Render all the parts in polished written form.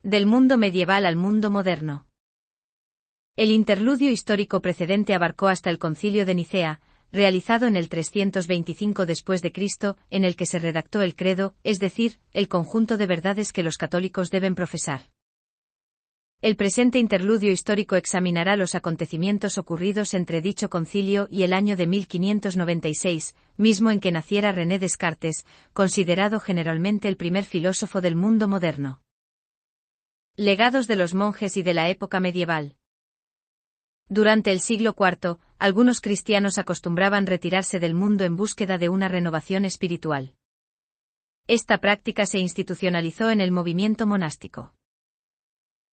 Del mundo medieval al mundo moderno. El interludio histórico precedente abarcó hasta el Concilio de Nicea, realizado en el 325 después de Cristo, en el que se redactó el credo, es decir, el conjunto de verdades que los católicos deben profesar. El presente interludio histórico examinará los acontecimientos ocurridos entre dicho concilio y el año de 1596, mismo en que naciera René Descartes, considerado generalmente el primer filósofo del mundo moderno. Legados de los monjes y de la época medieval. Durante el siglo IV, algunos cristianos acostumbraban retirarse del mundo en búsqueda de una renovación espiritual. Esta práctica se institucionalizó en el movimiento monástico.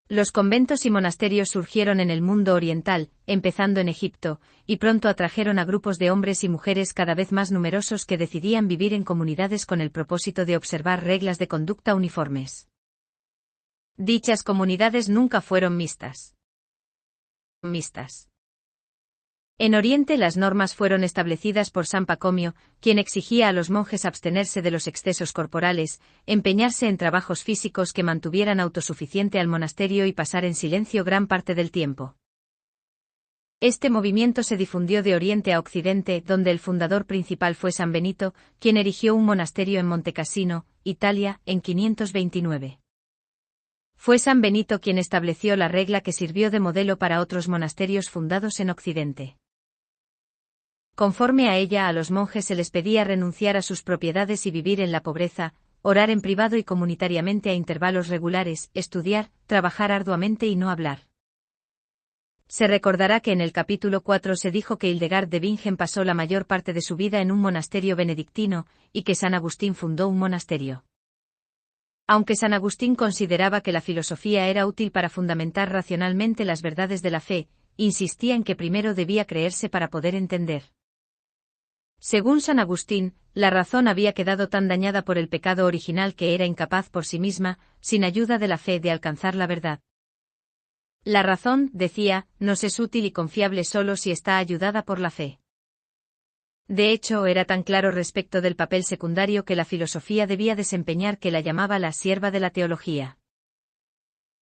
Los conventos y monasterios surgieron en el mundo oriental, empezando en Egipto, y pronto atrajeron a grupos de hombres y mujeres cada vez más numerosos que decidían vivir en comunidades con el propósito de observar reglas de conducta uniformes. Dichas comunidades nunca fueron mixtas. En Oriente las normas fueron establecidas por San Pacomio, quien exigía a los monjes abstenerse de los excesos corporales, empeñarse en trabajos físicos que mantuvieran autosuficiente al monasterio y pasar en silencio gran parte del tiempo. Este movimiento se difundió de Oriente a Occidente, donde el fundador principal fue San Benito, quien erigió un monasterio en Montecassino, Italia, en 529. Fue San Benito quien estableció la regla que sirvió de modelo para otros monasterios fundados en Occidente. Conforme a ella, a los monjes se les pedía renunciar a sus propiedades y vivir en la pobreza, orar en privado y comunitariamente a intervalos regulares, estudiar, trabajar arduamente y no hablar. Se recordará que en el capítulo 4 se dijo que Hildegard de Bingen pasó la mayor parte de su vida en un monasterio benedictino, y que San Agustín fundó un monasterio. Aunque San Agustín consideraba que la filosofía era útil para fundamentar racionalmente las verdades de la fe, insistía en que primero debía creerse para poder entender. Según San Agustín, la razón había quedado tan dañada por el pecado original que era incapaz por sí misma, sin ayuda de la fe, de alcanzar la verdad. La razón, decía, nos es útil y confiable solo si está ayudada por la fe. De hecho, era tan claro respecto del papel secundario que la filosofía debía desempeñar que la llamaba la sierva de la teología.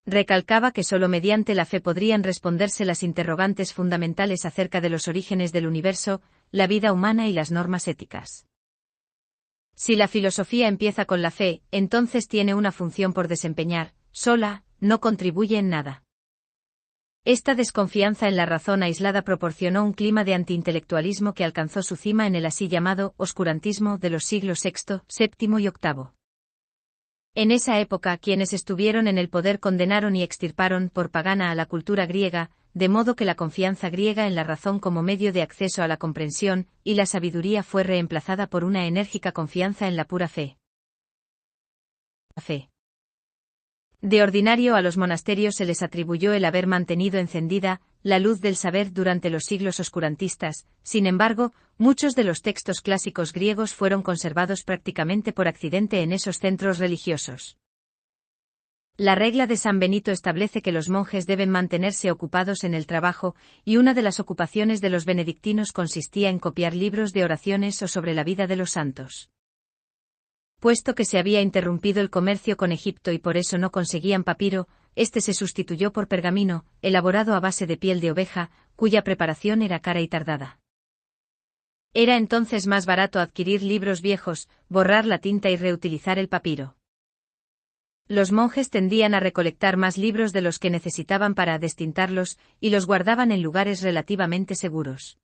Recalcaba que solo mediante la fe podrían responderse las interrogantes fundamentales acerca de los orígenes del universo, la vida humana y las normas éticas. Si la filosofía empieza con la fe, entonces tiene una función por desempeñar, sola, no contribuye en nada. Esta desconfianza en la razón aislada proporcionó un clima de antiintelectualismo que alcanzó su cima en el así llamado oscurantismo de los siglos VI, VII y VIII. En esa época quienes estuvieron en el poder condenaron y extirparon por pagana a la cultura griega, de modo que la confianza griega en la razón como medio de acceso a la comprensión y la sabiduría fue reemplazada por una enérgica confianza en la pura fe. De ordinario a los monasterios se les atribuyó el haber mantenido encendida la luz del saber durante los siglos oscurantistas, sin embargo, muchos de los textos clásicos griegos fueron conservados prácticamente por accidente en esos centros religiosos. La regla de San Benito establece que los monjes deben mantenerse ocupados en el trabajo, y una de las ocupaciones de los benedictinos consistía en copiar libros de oraciones o sobre la vida de los santos. Puesto que se había interrumpido el comercio con Egipto y por eso no conseguían papiro, este se sustituyó por pergamino, elaborado a base de piel de oveja, cuya preparación era cara y tardada. Era entonces más barato adquirir libros viejos, borrar la tinta y reutilizar el papiro. Los monjes tendían a recolectar más libros de los que necesitaban para destintarlos, y los guardaban en lugares relativamente seguros.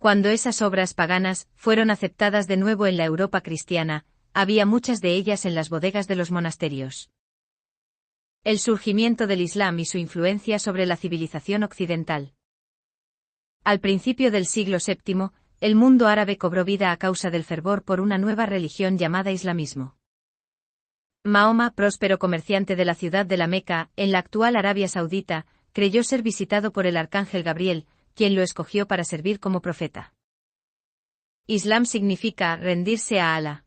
Cuando esas obras paganas fueron aceptadas de nuevo en la Europa cristiana, había muchas de ellas en las bodegas de los monasterios. El surgimiento del Islam y su influencia sobre la civilización occidental. Al principio del siglo VII, el mundo árabe cobró vida a causa del fervor por una nueva religión llamada islamismo. Mahoma, próspero comerciante de la ciudad de la Meca, en la actual Arabia Saudita, creyó ser visitado por el arcángel Gabriel, quien lo escogió para servir como profeta. Islam significa rendirse a Alá.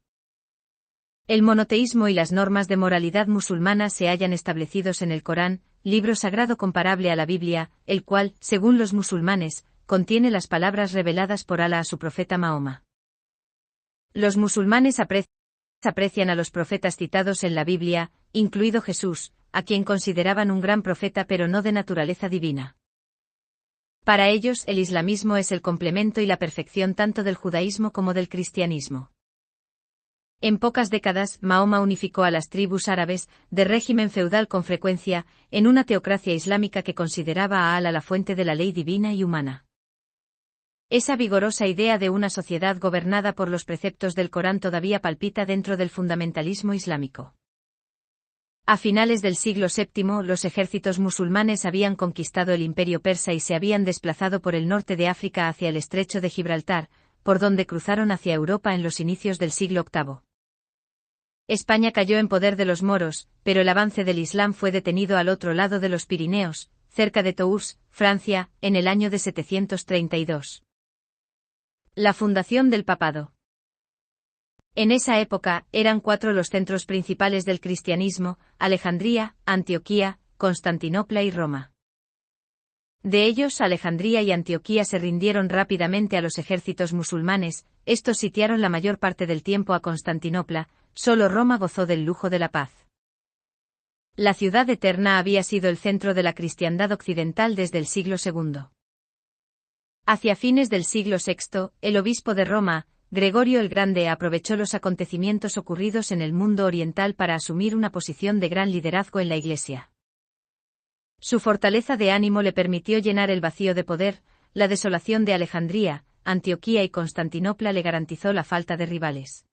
El monoteísmo y las normas de moralidad musulmanas se hallan establecidos en el Corán, libro sagrado comparable a la Biblia, el cual, según los musulmanes, contiene las palabras reveladas por Alá a su profeta Mahoma. Los musulmanes aprecian a los profetas citados en la Biblia, incluido Jesús, a quien consideraban un gran profeta pero no de naturaleza divina. Para ellos el islamismo es el complemento y la perfección tanto del judaísmo como del cristianismo. En pocas décadas, Mahoma unificó a las tribus árabes, de régimen feudal con frecuencia, en una teocracia islámica que consideraba a Alá la fuente de la ley divina y humana. Esa vigorosa idea de una sociedad gobernada por los preceptos del Corán todavía palpita dentro del fundamentalismo islámico. A finales del siglo VII, los ejércitos musulmanes habían conquistado el imperio persa y se habían desplazado por el norte de África hacia el estrecho de Gibraltar, por donde cruzaron hacia Europa en los inicios del siglo VIII. España cayó en poder de los moros, pero el avance del Islam fue detenido al otro lado de los Pirineos, cerca de Tours, Francia, en el año de 732. La fundación del papado. En esa época, eran 4 los centros principales del cristianismo: Alejandría, Antioquía, Constantinopla y Roma. De ellos, Alejandría y Antioquía se rindieron rápidamente a los ejércitos musulmanes, estos sitiaron la mayor parte del tiempo a Constantinopla, solo Roma gozó del lujo de la paz. La ciudad eterna había sido el centro de la cristiandad occidental desde el siglo II. Hacia fines del siglo VI, el obispo de Roma, Gregorio el Grande, aprovechó los acontecimientos ocurridos en el mundo oriental para asumir una posición de gran liderazgo en la Iglesia. Su fortaleza de ánimo le permitió llenar el vacío de poder, la desolación de Alejandría, Antioquía y Constantinopla le garantizó la falta de rivales.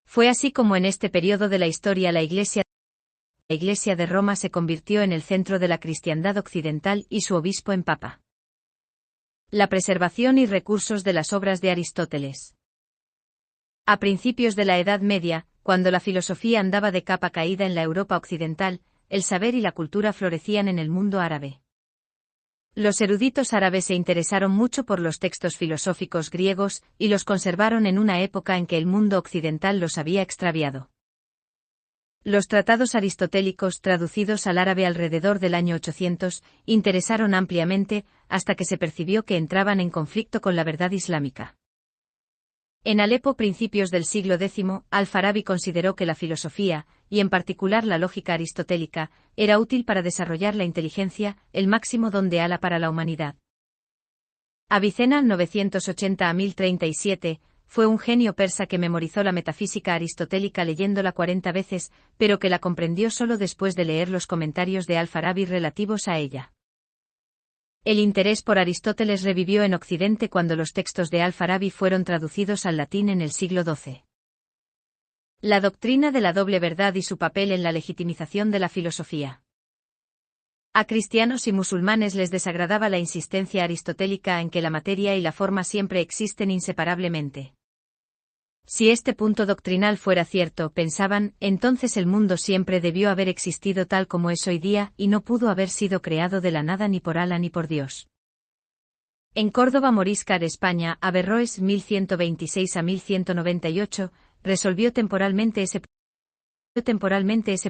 Fue así como en este periodo de la historia la Iglesia de Roma se convirtió en el centro de la cristiandad occidental y su obispo en papa. La preservación y recursos de las obras de Aristóteles. A principios de la Edad Media, cuando la filosofía andaba de capa caída en la Europa occidental, el saber y la cultura florecían en el mundo árabe. Los eruditos árabes se interesaron mucho por los textos filosóficos griegos, y los conservaron en una época en que el mundo occidental los había extraviado. Los tratados aristotélicos traducidos al árabe alrededor del año 800 interesaron ampliamente, hasta que se percibió que entraban en conflicto con la verdad islámica. En Alepo, principios del siglo X, Al-Farabi consideró que la filosofía, y en particular la lógica aristotélica, era útil para desarrollar la inteligencia, el máximo don de Alá para la humanidad. Avicena, 980 a 1037, fue un genio persa que memorizó la metafísica aristotélica leyéndola 40 veces, pero que la comprendió solo después de leer los comentarios de Al-Farabi relativos a ella. El interés por Aristóteles revivió en Occidente cuando los textos de Al-Farabi fueron traducidos al latín en el siglo XII. La doctrina de la doble verdad y su papel en la legitimización de la filosofía. A cristianos y musulmanes les desagradaba la insistencia aristotélica en que la materia y la forma siempre existen inseparablemente. Si este punto doctrinal fuera cierto, pensaban, entonces el mundo siempre debió haber existido tal como es hoy día y no pudo haber sido creado de la nada ni por Alá ni por Dios. En Córdoba, Moriscar, España, Averroes 1126 a 1198, resolvió temporalmente ese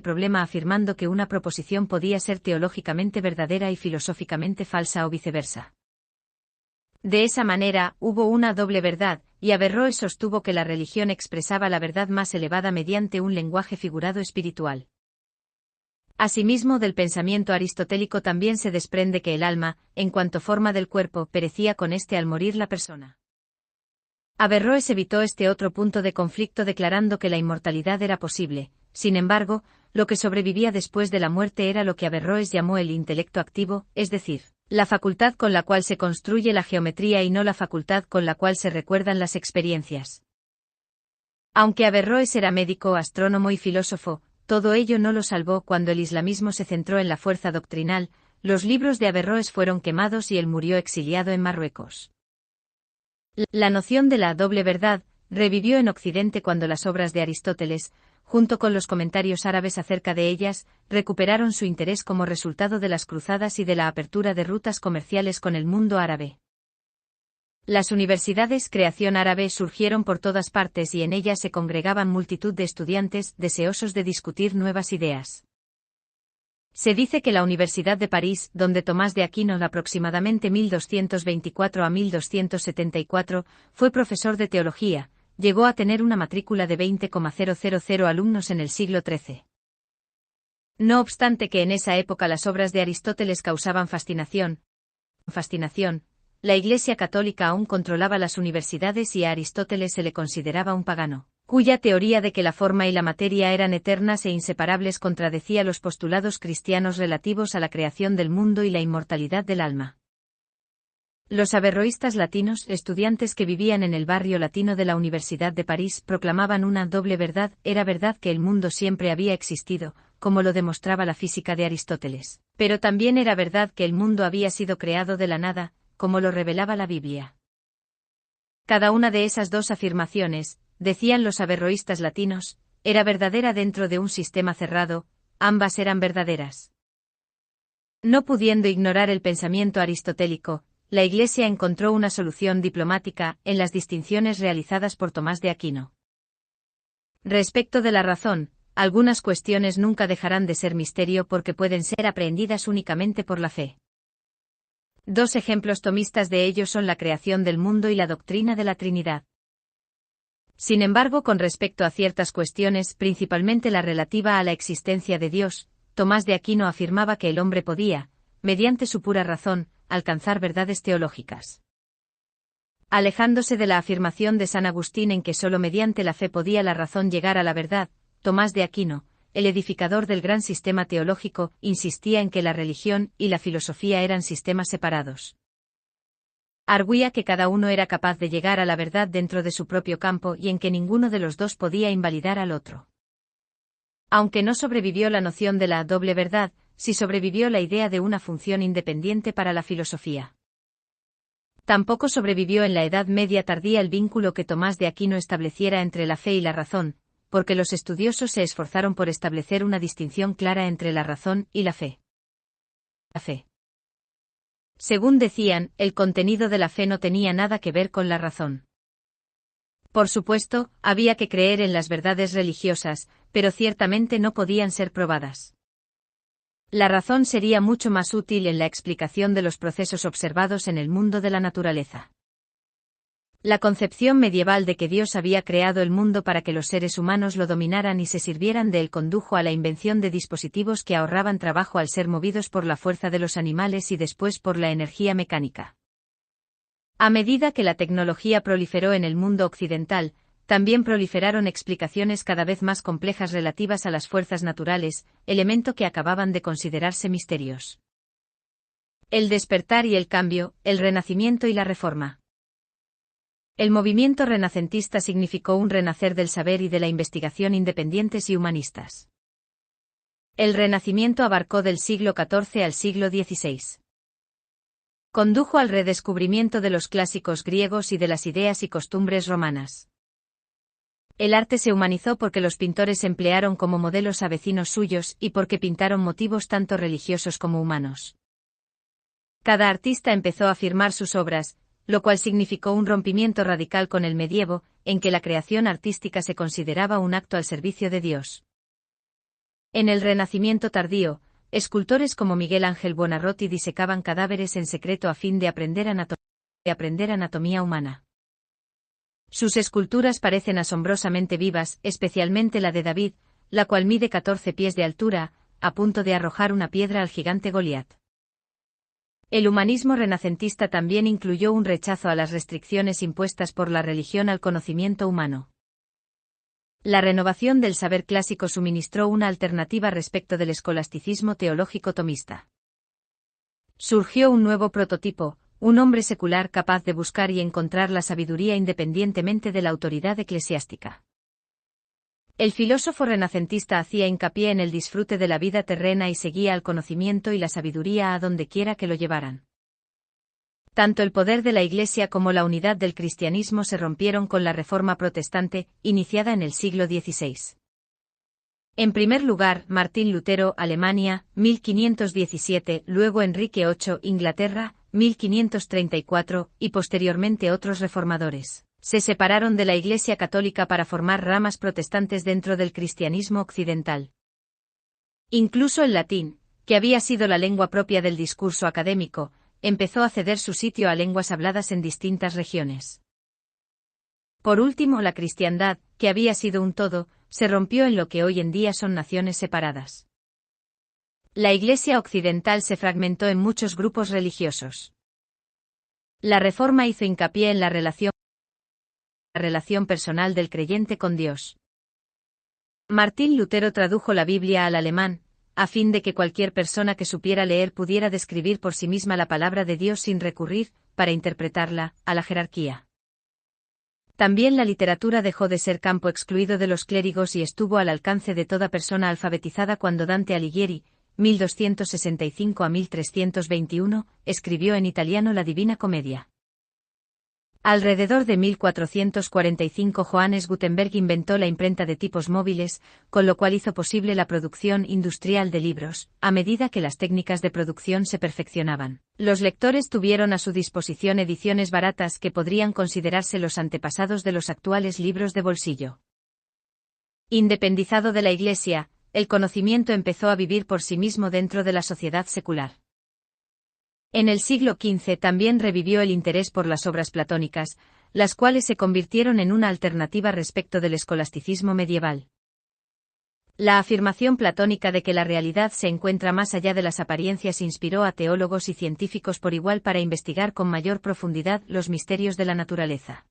problema afirmando que una proposición podía ser teológicamente verdadera y filosóficamente falsa o viceversa. De esa manera, hubo una doble verdad, y Averroes sostuvo que la religión expresaba la verdad más elevada mediante un lenguaje figurado espiritual. Asimismo, del pensamiento aristotélico también se desprende que el alma, en cuanto forma del cuerpo, perecía con éste al morir la persona. Averroes evitó este otro punto de conflicto declarando que la inmortalidad era posible. Sin embargo, lo que sobrevivía después de la muerte era lo que Averroes llamó el intelecto activo, es decir, la facultad con la cual se construye la geometría y no la facultad con la cual se recuerdan las experiencias. Aunque Averroes era médico, astrónomo y filósofo, todo ello no lo salvó cuando el islamismo se centró en la fuerza doctrinal, los libros de Averroes fueron quemados y él murió exiliado en Marruecos. La noción de la doble verdad revivió en Occidente cuando las obras de Aristóteles, junto con los comentarios árabes acerca de ellas, recuperaron su interés como resultado de las cruzadas y de la apertura de rutas comerciales con el mundo árabe. Las universidades creación árabe surgieron por todas partes y en ellas se congregaban multitud de estudiantes deseosos de discutir nuevas ideas. Se dice que la Universidad de París, donde Tomás de Aquino aproximadamente 1224 a 1274, fue profesor de teología, llegó a tener una matrícula de 20,000 alumnos en el siglo XIII. No obstante que en esa época las obras de Aristóteles causaban fascinación, la Iglesia católica aún controlaba las universidades y a Aristóteles se le consideraba un pagano, cuya teoría de que la forma y la materia eran eternas e inseparables contradecía los postulados cristianos relativos a la creación del mundo y la inmortalidad del alma. Los averroístas latinos, estudiantes que vivían en el barrio latino de la Universidad de París, proclamaban una doble verdad: era verdad que el mundo siempre había existido, como lo demostraba la física de Aristóteles, pero también era verdad que el mundo había sido creado de la nada, como lo revelaba la Biblia. Cada una de esas dos afirmaciones, decían los averroístas latinos, era verdadera dentro de un sistema cerrado, ambas eran verdaderas. No pudiendo ignorar el pensamiento aristotélico, la Iglesia encontró una solución diplomática en las distinciones realizadas por Tomás de Aquino. Respecto de la razón, algunas cuestiones nunca dejarán de ser misterio porque pueden ser aprehendidas únicamente por la fe. Dos ejemplos tomistas de ello son la creación del mundo y la doctrina de la Trinidad. Sin embargo, con respecto a ciertas cuestiones, principalmente la relativa a la existencia de Dios, Tomás de Aquino afirmaba que el hombre podía, mediante su pura razón, alcanzar verdades teológicas. Alejándose de la afirmación de San Agustín en que sólo mediante la fe podía la razón llegar a la verdad, Tomás de Aquino, el edificador del gran sistema teológico, insistía en que la religión y la filosofía eran sistemas separados. Arguía que cada uno era capaz de llegar a la verdad dentro de su propio campo y en que ninguno de los dos podía invalidar al otro. Aunque no sobrevivió la noción de la doble verdad, sí sobrevivió la idea de una función independiente para la filosofía. Tampoco sobrevivió en la Edad Media tardía el vínculo que Tomás de Aquino estableciera entre la fe y la razón, porque los estudiosos se esforzaron por establecer una distinción clara entre la razón y la fe. Según decían, el contenido de la fe no tenía nada que ver con la razón. Por supuesto, había que creer en las verdades religiosas, pero ciertamente no podían ser probadas. La razón sería mucho más útil en la explicación de los procesos observados en el mundo de la naturaleza. La concepción medieval de que Dios había creado el mundo para que los seres humanos lo dominaran y se sirvieran de él condujo a la invención de dispositivos que ahorraban trabajo al ser movidos por la fuerza de los animales y después por la energía mecánica. A medida que la tecnología proliferó en el mundo occidental, también proliferaron explicaciones cada vez más complejas relativas a las fuerzas naturales, elemento que acababan de considerarse misterios. El despertar y el cambio, el renacimiento y la reforma. El movimiento renacentista significó un renacer del saber y de la investigación independientes y humanistas. El Renacimiento abarcó del siglo XIV al siglo XVI. Condujo al redescubrimiento de los clásicos griegos y de las ideas y costumbres romanas. El arte se humanizó porque los pintores emplearon como modelos a vecinos suyos y porque pintaron motivos tanto religiosos como humanos. Cada artista empezó a firmar sus obras, lo cual significó un rompimiento radical con el medievo, en que la creación artística se consideraba un acto al servicio de Dios. En el Renacimiento tardío, escultores como Miguel Ángel Buonarroti disecaban cadáveres en secreto a fin de aprender anatomía humana. Sus esculturas parecen asombrosamente vivas, especialmente la de David, la cual mide 14 pies de altura, a punto de arrojar una piedra al gigante Goliat. El humanismo renacentista también incluyó un rechazo a las restricciones impuestas por la religión al conocimiento humano. La renovación del saber clásico suministró una alternativa respecto del escolasticismo teológico tomista. Surgió un nuevo prototipo, un hombre secular capaz de buscar y encontrar la sabiduría independientemente de la autoridad eclesiástica. El filósofo renacentista hacía hincapié en el disfrute de la vida terrena y seguía al conocimiento y la sabiduría a donde quiera que lo llevaran. Tanto el poder de la Iglesia como la unidad del cristianismo se rompieron con la Reforma protestante, iniciada en el siglo XVI. En primer lugar, Martín Lutero, Alemania, 1517, luego Enrique VIII, Inglaterra, 1534, y posteriormente otros reformadores, se separaron de la Iglesia católica para formar ramas protestantes dentro del cristianismo occidental. Incluso el latín, que había sido la lengua propia del discurso académico, empezó a ceder su sitio a lenguas habladas en distintas regiones. Por último, la cristiandad, que había sido un todo, se rompió en lo que hoy en día son naciones separadas. La Iglesia occidental se fragmentó en muchos grupos religiosos. La Reforma hizo hincapié en la relación personal del creyente con Dios. Martín Lutero tradujo la Biblia al alemán, a fin de que cualquier persona que supiera leer pudiera describir por sí misma la palabra de Dios sin recurrir, para interpretarla, a la jerarquía. También la literatura dejó de ser campo excluido de los clérigos y estuvo al alcance de toda persona alfabetizada cuando Dante Alighieri, 1265 a 1321, escribió en italiano la Divina Comedia. Alrededor de 1445 Johannes Gutenberg inventó la imprenta de tipos móviles, con lo cual hizo posible la producción industrial de libros. A medida que las técnicas de producción se perfeccionaban, los lectores tuvieron a su disposición ediciones baratas que podrían considerarse los antepasados de los actuales libros de bolsillo. Independizado de la Iglesia, el conocimiento empezó a vivir por sí mismo dentro de la sociedad secular. En el siglo XV también revivió el interés por las obras platónicas, las cuales se convirtieron en una alternativa respecto del escolasticismo medieval. La afirmación platónica de que la realidad se encuentra más allá de las apariencias inspiró a teólogos y científicos por igual para investigar con mayor profundidad los misterios de la naturaleza.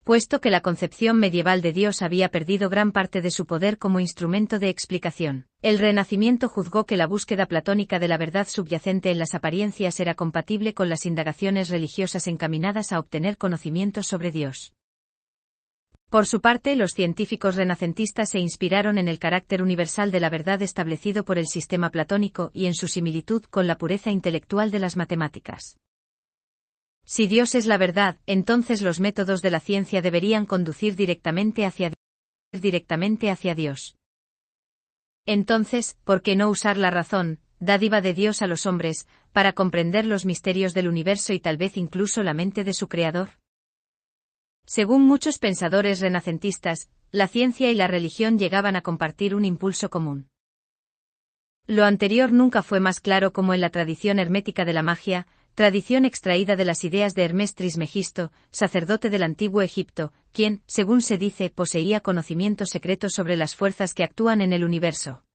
Puesto que la concepción medieval de Dios había perdido gran parte de su poder como instrumento de explicación, el Renacimiento juzgó que la búsqueda platónica de la verdad subyacente en las apariencias era compatible con las indagaciones religiosas encaminadas a obtener conocimientos sobre Dios. Por su parte, los científicos renacentistas se inspiraron en el carácter universal de la verdad establecido por el sistema platónico y en su similitud con la pureza intelectual de las matemáticas. Si Dios es la verdad, entonces los métodos de la ciencia deberían conducir directamente hacia Dios. Entonces, ¿por qué no usar la razón, dádiva de Dios a los hombres, para comprender los misterios del universo y tal vez incluso la mente de su creador? Según muchos pensadores renacentistas, la ciencia y la religión llegaban a compartir un impulso común. Lo anterior nunca fue más claro como en la tradición hermética de la magia, tradición extraída de las ideas de Hermes Trismegisto, sacerdote del antiguo Egipto, quien, según se dice, poseía conocimientos secretos sobre las fuerzas que actúan en el universo.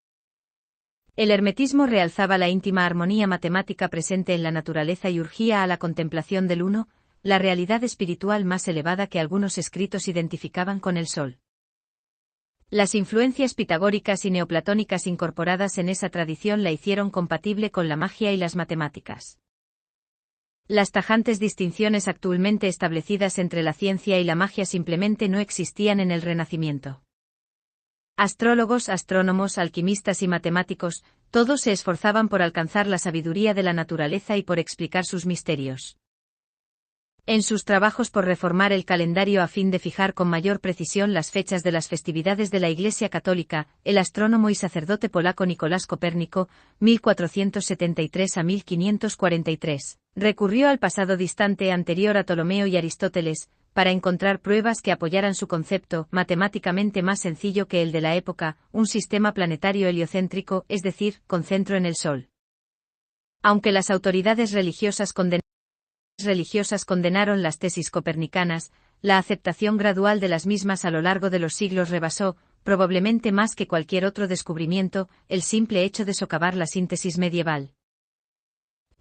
El hermetismo realzaba la íntima armonía matemática presente en la naturaleza y urgía a la contemplación del uno, la realidad espiritual más elevada que algunos escritos identificaban con el sol. Las influencias pitagóricas y neoplatónicas incorporadas en esa tradición la hicieron compatible con la magia y las matemáticas. Las tajantes distinciones actualmente establecidas entre la ciencia y la magia simplemente no existían en el Renacimiento. Astrólogos, astrónomos, alquimistas y matemáticos, todos se esforzaban por alcanzar la sabiduría de la naturaleza y por explicar sus misterios. En sus trabajos por reformar el calendario a fin de fijar con mayor precisión las fechas de las festividades de la Iglesia Católica, el astrónomo y sacerdote polaco Nicolás Copérnico, 1473 a 1543, recurrió al pasado distante anterior a Ptolomeo y Aristóteles, para encontrar pruebas que apoyaran su concepto, matemáticamente más sencillo que el de la época, un sistema planetario heliocéntrico, es decir, con centro en el Sol. Aunque las autoridades religiosas condenaron las tesis copernicanas, la aceptación gradual de las mismas a lo largo de los siglos rebasó, probablemente más que cualquier otro descubrimiento, el simple hecho de socavar la síntesis medieval.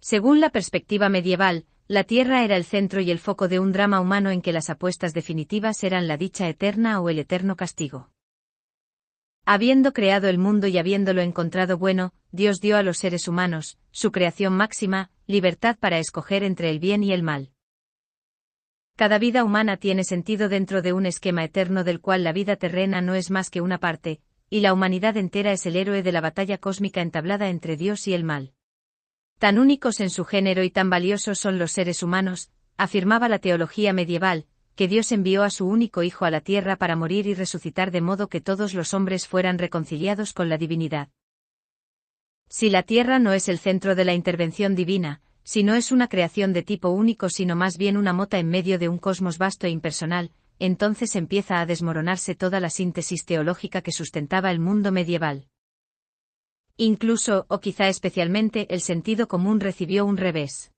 Según la perspectiva medieval, la Tierra era el centro y el foco de un drama humano en que las apuestas definitivas eran la dicha eterna o el eterno castigo. Habiendo creado el mundo y habiéndolo encontrado bueno, Dios dio a los seres humanos, su creación máxima, libertad para escoger entre el bien y el mal. Cada vida humana tiene sentido dentro de un esquema eterno del cual la vida terrena no es más que una parte, y la humanidad entera es el héroe de la batalla cósmica entablada entre Dios y el mal. Tan únicos en su género y tan valiosos son los seres humanos, afirmaba la teología medieval, que Dios envió a su único Hijo a la tierra para morir y resucitar de modo que todos los hombres fueran reconciliados con la divinidad. Si la tierra no es el centro de la intervención divina, si no es una creación de tipo único sino más bien una mota en medio de un cosmos vasto e impersonal, entonces empieza a desmoronarse toda la síntesis teológica que sustentaba el mundo medieval. Incluso, o quizá especialmente, el sentido común recibió un revés.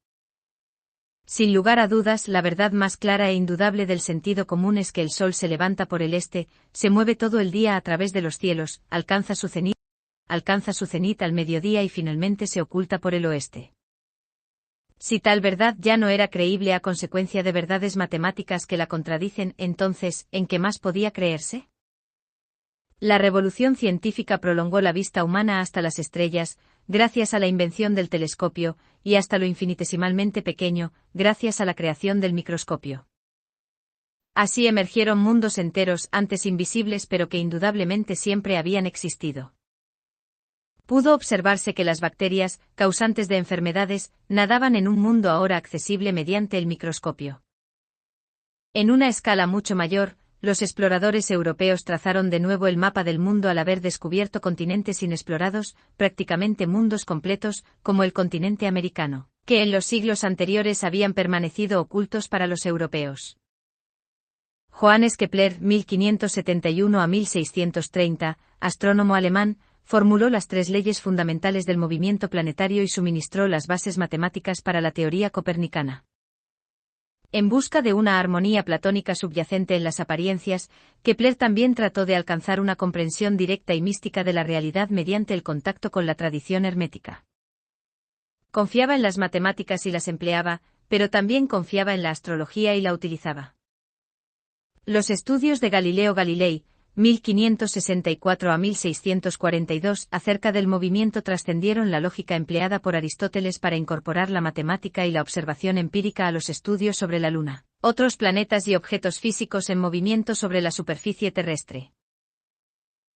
Sin lugar a dudas, la verdad más clara e indudable del sentido común es que el sol se levanta por el este, se mueve todo el día a través de los cielos, alcanza su cenit alcanza su cenit al mediodía y finalmente se oculta por el oeste. Si tal verdad ya no era creíble a consecuencia de verdades matemáticas que la contradicen, entonces, ¿en qué más podía creerse? La revolución científica prolongó la vista humana hasta las estrellas, gracias a la invención del telescopio, y hasta lo infinitesimalmente pequeño, gracias a la creación del microscopio. Así emergieron mundos enteros antes invisibles pero que indudablemente siempre habían existido. Pudo observarse que las bacterias, causantes de enfermedades, nadaban en un mundo ahora accesible mediante el microscopio. En una escala mucho mayor, los exploradores europeos trazaron de nuevo el mapa del mundo al haber descubierto continentes inexplorados, prácticamente mundos completos, como el continente americano, que en los siglos anteriores habían permanecido ocultos para los europeos. Johannes Kepler, 1571 a 1630, astrónomo alemán, formuló las tres leyes fundamentales del movimiento planetario y suministró las bases matemáticas para la teoría copernicana. En busca de una armonía platónica subyacente en las apariencias, Kepler también trató de alcanzar una comprensión directa y mística de la realidad mediante el contacto con la tradición hermética. Confiaba en las matemáticas y las empleaba, pero también confiaba en la astrología y la utilizaba. Los estudios de Galileo Galilei, 1564 a 1642, acerca del movimiento trascendieron la lógica empleada por Aristóteles para incorporar la matemática y la observación empírica a los estudios sobre la Luna, otros planetas y objetos físicos en movimiento sobre la superficie terrestre.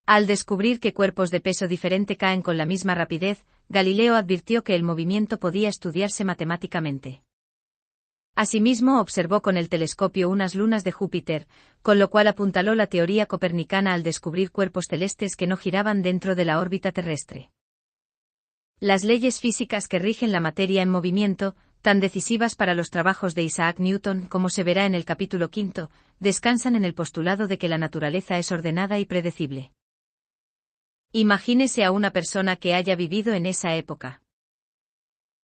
Al descubrir que cuerpos de peso diferente caen con la misma rapidez, Galileo advirtió que el movimiento podía estudiarse matemáticamente. Asimismo observó con el telescopio unas lunas de Júpiter, con lo cual apuntaló la teoría copernicana al descubrir cuerpos celestes que no giraban dentro de la órbita terrestre. Las leyes físicas que rigen la materia en movimiento, tan decisivas para los trabajos de Isaac Newton como se verá en el capítulo 5, descansan en el postulado de que la naturaleza es ordenada y predecible. Imagínese a una persona que haya vivido en esa época.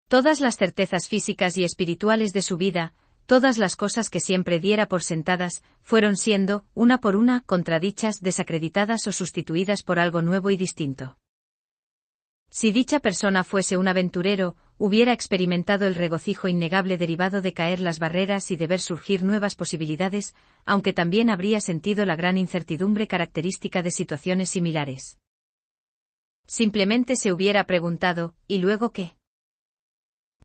Todas las certezas físicas y espirituales de su vida, todas las cosas que siempre diera por sentadas, fueron siendo, una por una, contradichas, desacreditadas o sustituidas por algo nuevo y distinto. Si dicha persona fuese un aventurero, hubiera experimentado el regocijo innegable derivado de caer las barreras y de ver surgir nuevas posibilidades, aunque también habría sentido la gran incertidumbre característica de situaciones similares. Simplemente se hubiera preguntado, ¿y luego qué?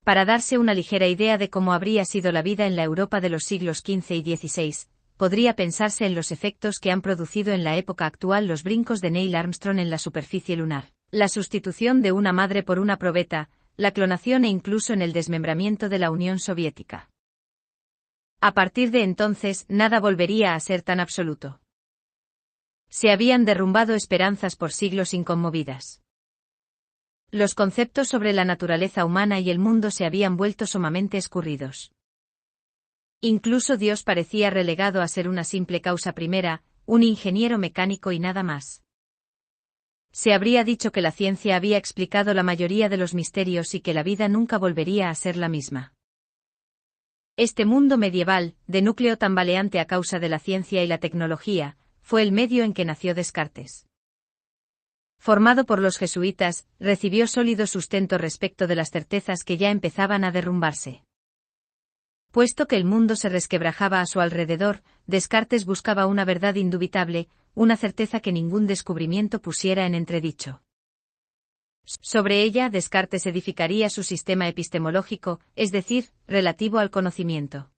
Para darse una ligera idea de cómo habría sido la vida en la Europa de los siglos XV y XVI, podría pensarse en los efectos que han producido en la época actual los brincos de Neil Armstrong en la superficie lunar, la sustitución de una madre por una probeta, la clonación e incluso en el desmembramiento de la Unión Soviética. A partir de entonces, nada volvería a ser tan absoluto. Se habían derrumbado esperanzas por siglos inconmovidas. Los conceptos sobre la naturaleza humana y el mundo se habían vuelto sumamente escurridos. Incluso Dios parecía relegado a ser una simple causa primera, un ingeniero mecánico y nada más. Se habría dicho que la ciencia había explicado la mayoría de los misterios y que la vida nunca volvería a ser la misma. Este mundo medieval, de núcleo tambaleante a causa de la ciencia y la tecnología, fue el medio en que nació Descartes. Formado por los jesuitas, recibió sólido sustento respecto de las certezas que ya empezaban a derrumbarse. Puesto que el mundo se resquebrajaba a su alrededor, Descartes buscaba una verdad indubitable, una certeza que ningún descubrimiento pusiera en entredicho. Sobre ella Descartes edificaría su sistema epistemológico, es decir, relativo al conocimiento.